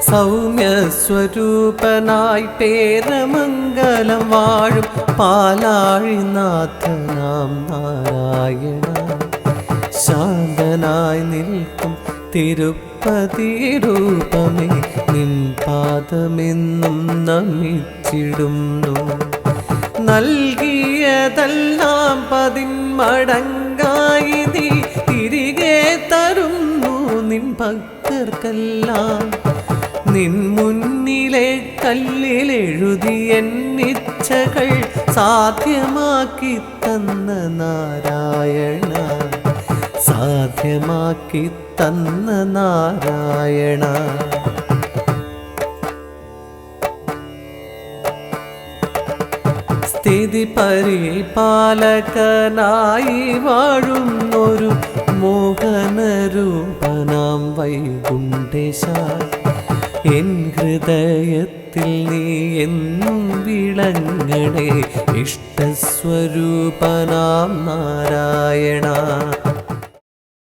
സൗമ്യസ്വരൂപനായി പേരമംഗലം വാഴും പാലാഴിനാഥനാം നാരായണ, ശാന്തനായി നിൽക്കും തിരുപ്പതി രൂപമേ, നിൻ പാദമെന്നും നമിച്ചിടുന്നു. നൽകിയതെല്ലാം പതിന്മടങ്ങായി നീ തിരികെ തരുന്നു നിൻ ഭക്തർക്കെല്ലാം. നിൻ മുന്നിലെ കല്ലിലെഴുതിയ ഇച്ഛകൾ സാധ്യമാക്കി തന്ന നാരായണ, സാധ്യമാക്കി തന്ന നാരായണ. സ്ഥിതി പരിപാലകനായി വാഴുന്നൊരു മോഹനരൂപനാം വൈകുണ്ഠേശ, എൻ ഹൃദയത്തിൽ നീ എന്നും വിളങ്ങണേ, ഇഷ്ടസ്വരൂപനാം നാരായണ.